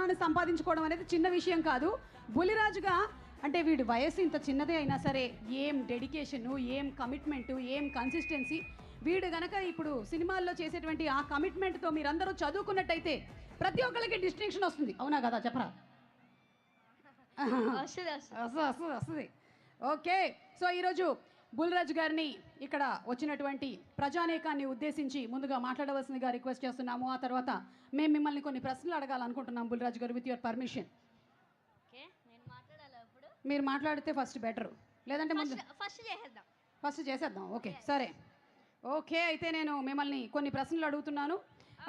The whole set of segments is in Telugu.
స్థానాన్ని సంపాదించుకోవడం అనేది చిన్న విషయం కాదు. బుల్లిరాజుగా అంటే వీడి వయసు ఇంత చిన్నదే అయినా సరే ఏం డెడికేషను, ఏం కమిట్మెంటు, ఏం కన్సిస్టెన్సీ. వీడు గనక ఇప్పుడు సినిమాల్లో చేసేటువంటి ఆ కమిట్మెంట్తో మీరందరూ చదువుకున్నట్టయితే ప్రతి ఒక్కరికి డిస్టింక్షన్ వస్తుంది. అవునా కదా, చెప్పరా? వస్తుంది. ఓకే, సో ఈరోజు బుల్లిరాజు గారిని ఇక్కడ వచ్చినటువంటి ప్రజానేకాన్ని ఉద్దేశించి ముందుగా మాట్లాడవలసిందిగా రిక్వెస్ట్ చేస్తున్నాము. ఆ తర్వాత మేము మిమ్మల్ని కొన్ని ప్రశ్నలు అడగాలనుకుంటున్నాం బుల్లిరాజు గారు, విత్ యువర్ పర్మిషన్. మీరు మాట్లాడితే ఫస్ట్ బెటర్, లేదంటే ముందు ఫస్ట్ చేసేద్దాం. ఓకే సరే. ఓకే, అయితే నేను మిమ్మల్ని కొన్ని ప్రశ్నలు అడుగుతున్నాను.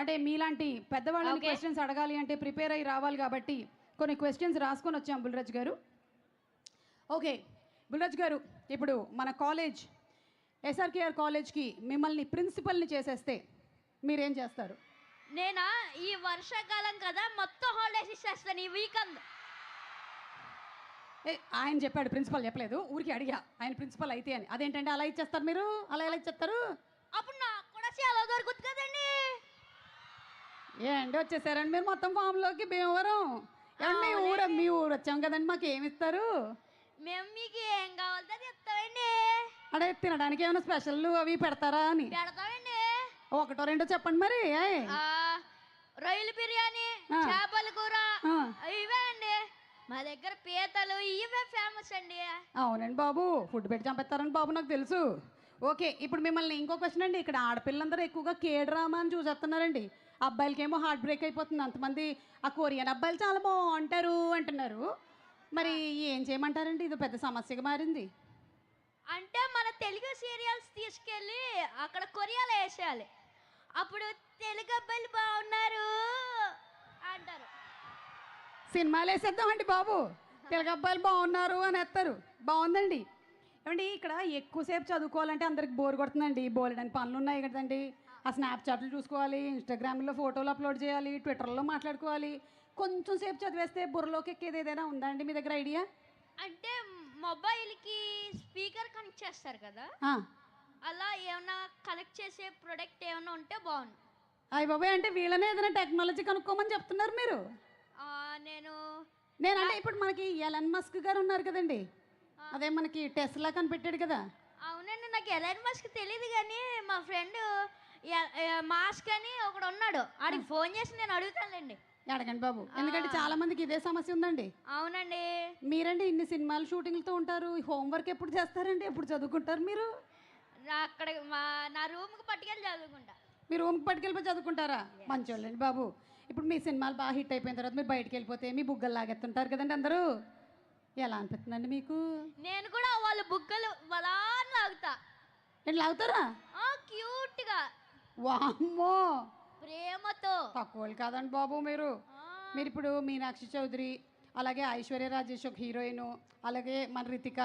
అంటే మీలాంటి పెద్దవాళ్ళని క్వశ్చన్స్ అడగాలి అంటే ప్రిపేర్ అయ్యి రావాలి కాబట్టి కొన్ని క్వశ్చన్స్ రాసుకొని వచ్చాం బుల్లిరాజు గారు. ఓకే బుల్లిరాజు గారు, ఇప్పుడు మన కాలేజ్ ఎస్ఆర్కేఆర్ కాలేజ్కి మిమ్మల్ని ప్రిన్సిపల్ని చేసేస్తే మీరేం చేస్తారు? నేనా ఈ వర్షాకాలం కదా మొత్తం హాలిడేస్ ఇచ్చేస్తాను ఈ వీకెండ్. ఆయన చెప్పాడు, ప్రిన్సిపల్ చెప్పలేదు, ఊరికి అడిగా ఆయన ప్రిన్సిపల్ అయితే అని. అదేంటంటే అలా ఇచ్చేస్తారు మీరు? అలా ఎలా ఇచ్చేస్తారు? అప్పుడు నాకు కూడా చాలా దొరుకుతుంది కదండి. ఏంటి వచ్చేసారండి మీరు మొత్తం ఫామ్లోకి? భీమవరం మీ ఊరు వచ్చాం కదండి, మాకు ఏమి ఇస్తారు? మేము మీకు ఏం కావాలో చెప్తామండి. అడే తినడానికి ఏమైనా స్పెషల్ అవి పెడతారా అని? పెడతామండి. ఒకటో రెండో చెప్పండి మరి. రొయ్యల బిర్యానీ, చేపల కూర, ఇవే అండి మా దగ్గర. పీతలు ఇవే ఫేమస్ అండి. అవునండి బాబు, ఫుడ్ పెట్టి చంపేస్తారండి బాబు, నాకు తెలుసు. ఓకే, ఇప్పుడు మిమ్మల్ని ఇంకో క్వశ్చన్ అండి. ఇక్కడ ఆడపిల్లందరూ ఎక్కువగా కే డ్రామా అని చూసేస్తున్నారండి. అబ్బాయిలకేమో హార్ట్ బ్రేక్ అయిపోతుంది. అంతమంది ఆ కొరియన్ అబ్బాయిలు చాలా బాగుంటారు అంటున్నారు. మరి ఏం చేయమంటారండి? ఇది పెద్ద సమస్యగా మారింది. అంటే మన తెలుగు సీరియల్స్ తీసుకెళ్ళి అక్కడ కొరియాలో వేసేయాలి. అప్పుడు తెలుగు అబ్బాయిలు బాగున్నారు అంటారు. సినిమాలు వేసేద్దామండి బాబు, తెలుగు అబ్బాయిలు బాగున్నారు అని వేస్తారు. బాగుందండి. ఏమండి ఇక్కడ ఎక్కువసేపు చదువుకోవాలంటే అందరికి బోర్ కొడుతుందండి. బోలెడని పనులు ఉన్నాయి కదండి. ఆ స్నాప్చాట్లు చూసుకోవాలి, ఇన్స్టాగ్రామ్లో ఫోటోలు అప్లోడ్ చేయాలి, ట్విట్టర్లో మాట్లాడుకోవాలి. కొంచెం సేపు చదివేస్తే బుర్రలోకి ఎక్కేది ఏదైనా ఉందా అండి మీ దగ్గర ఐడియా? అంటే మొబైల్కి స్పీకర్ కనెక్ట్ చేస్తారు కదా, అలా ఏమైనా కనెక్ట్ చేసే ప్రొడక్ట్ ఏమైనా ఉంటే బాగుంది. అయ్య బాబాయ్, అంటే వీళ్ళనే ఏదైనా టెక్నాలజీ కనుక్కోమని చెప్తున్నారు మీరు? నేనంటే ఇప్పుడు మనకి ఎలన్ మస్క్ గారు ఉన్నారు కదండి, అదే మనకి టెస్లా కనిపెట్టాడు కదా. అవునండి, నాకు ఎలన్ మస్క్ తెలియదు కానీ మా ఫ్రెండ్ మాస్క్ అని ఒకడు ఉన్నాడు, ఆడికి ఫోన్ చేసి నేను అడుగుతానులేండి. అడగండి బాబు, ఎందుకంటే చాలా మందికి ఇదే సమస్య ఉందండి. అవునండి. మీరండి ఇన్ని సినిమాలు షూటింగ్లతో ఉంటారు, హోంవర్క్ ఎప్పుడు చేస్తారండి? ఎప్పుడు చదువుకుంటారు మీరు? అక్కడ నా రూమ్కి పట్టుకెళ్ళి చదువుకుంటా. మీ రూమ్కి పట్టుకెళ్ళిపోయి చదువుకుంటారా? మంచోళ్ళండి బాబు. ఇప్పుడు మీ సినిమాలు బాగా హిట్ అయిపోయిన తర్వాత మీరు బయటకు వెళ్ళిపోతే మీ బుగ్గలు లాగెత్తుంటారు కదండి అందరూ. ఎలా అనిపిస్తుందండి మీకు? నేను కూడా వాళ్ళ బుగ్గలు వలా లాగుతా. ఏంటి లాగుతారా? క్యూట్గా. వామ్మో, ప్రేమతో. తక్కువలు కాదండి బాబు మీరు. మీరు ఇప్పుడు మీనాక్షి చౌదరి, అలాగే ఐశ్వర్య రాజేష్ ఒక హీరోయిన్, అలాగే మన రితిక,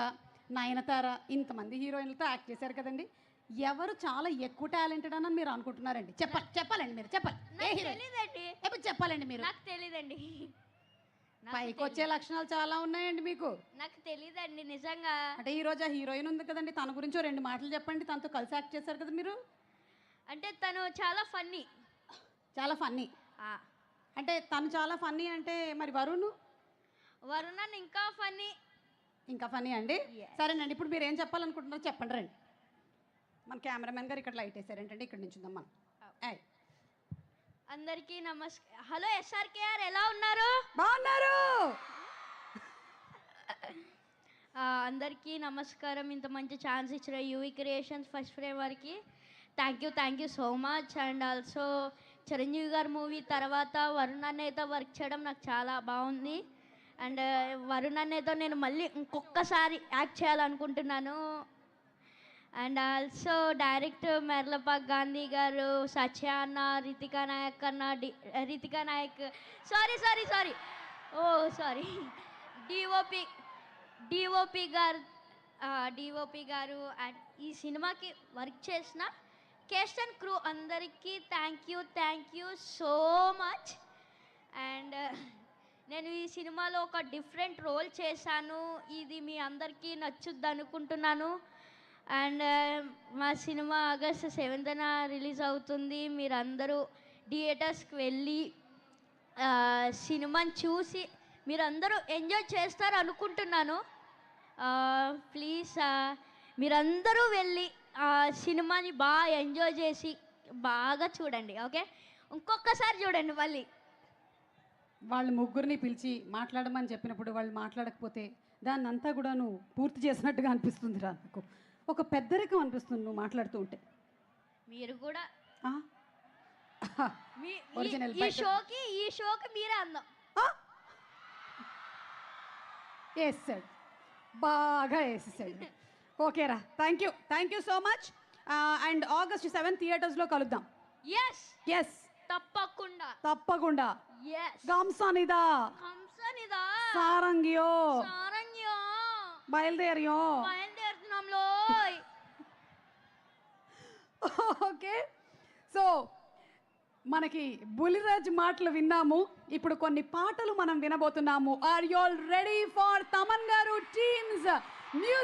నయనతార, ఇంతమంది హీరోయిన్లతో యాక్ట్ చేశారు కదండి. ఎవరు చాలా ఎక్కువ టాలెంటెడ్ అని మీరు అనుకుంటున్నారండి? చెప్పాలండి మీరు, చెప్పాలి. ఎప్పుడు చెప్పాలండి మీరు? నాకు తెలీదండి. పైకి వచ్చే లక్షణాలు చాలా ఉన్నాయండి మీకు. నాకు తెలీదండి నిజంగా. అంటే ఈరోజు ఆ హీరోయిన్ ఉంది కదండి, తన గురించి 2 మాటలు చెప్పండి. తనతో కలిసి యాక్ట్ చేశారు కదా మీరు. అంటే తను చాలా ఫన్నీ. చాలా ఫన్నీ అంటే తను చాలా ఫన్నీ అంటే మరి వరుణ్ ఇంకా ఫన్నీ. ఇంకా ఫన్నీ అండి. సరేనండి, ఇప్పుడు మీరు ఏం చెప్పాలనుకుంటున్నారో చెప్పండి రండి. మన కెమెరామెన్ గారు ఇక్కడ లైట్ వేసారు ఏంటంటే ఇక్కడ నుంచి ఉందాం మనం. అందరికీ నమస్కారం. హలో ఎస్ఆర్కేఆర్, ఎలా ఉన్నారు? బాగున్నారు. అందరికీ నమస్కారం. ఇంత మంచి ఛాన్స్ ఇచ్చిన యూవీ క్రియేషన్స్ ఫస్ట్ ఫ్రేమ్ వారికి thank you so much. And also Chiranjeevi గారి మూవీ తర్వాత వరుణ్ అన్నయ్యతో వర్క్ చేయడం నాకు చాలా బాగుంది. అండ్ వరుణ్ అన్నయ్యతో నేను మళ్ళీ ఇంకొకసారి యాక్ట్ చేయాలనుకుంటున్నాను. అండ్ ఆల్సో డైరెక్టర్ మెర్లపాక్ గాంధీ గారు, సత్య అన్న, రితికా నాయక్, సారీ డిఓపి గారు అండ్ ఈ సినిమాకి వర్క్ చేసిన కేస్ట్ అండ్ క్రూ అందరికీ thank you so much. And నేను ఈ సినిమాలో ఒక డిఫరెంట్ రోల్ చేశాను. ఇది మీ అందరికీ నచ్చుద్ది అనుకుంటున్నాను. అండ్ మా సినిమా ఆగస్ట్ 7న రిలీజ్ అవుతుంది. మీరందరూ థియేటర్స్కి వెళ్ళి సినిమాని చూసి మీరందరూ ఎంజాయ్ చేస్తారు అనుకుంటున్నాను. ప్లీజ్ మీరందరూ వెళ్ళి సినిమాని బాగా ఎంజాయ్ చేసి బాగా చూడండి. ఓకే, ఇంకొకసారి చూడండి మళ్ళీ. వాళ్ళు ముగ్గురిని పిలిచి మాట్లాడమని చెప్పినప్పుడు వాళ్ళు మాట్లాడకపోతే దాన్ని అంతా కూడా నువ్వు పూర్తి చేసినట్టుగా అనిపిస్తుంది రా. నాకు ఒక పెద్దరికం అనిపిస్తుంది నువ్వు మాట్లాడుతూ ఉంటే. మీరు కూడా ఆ? Original ఈ షోకి మీరే అందం. వేసాడు, బాగా వేసేసాడు. ఓకేరా, thank you so much. And August 7 థియేటర్స్లో కలుద్దాం. ఎస్ ఎస్, తప్పకుండా. ఎస్, గాంసానిదా హంసనిదా సారంగియో సారంగ్యో బయలుదేరియో. బయలుదేరుతున్నాంలో. ఓకే, సో మనకి బులిరాజ్ మాటలు విన్నాము. ఇప్పుడు కొన్ని పాటలు మనం వినబోతున్నాము. Are you all ready for Thaman గారు టీమ్స్ మ్యూజిక్?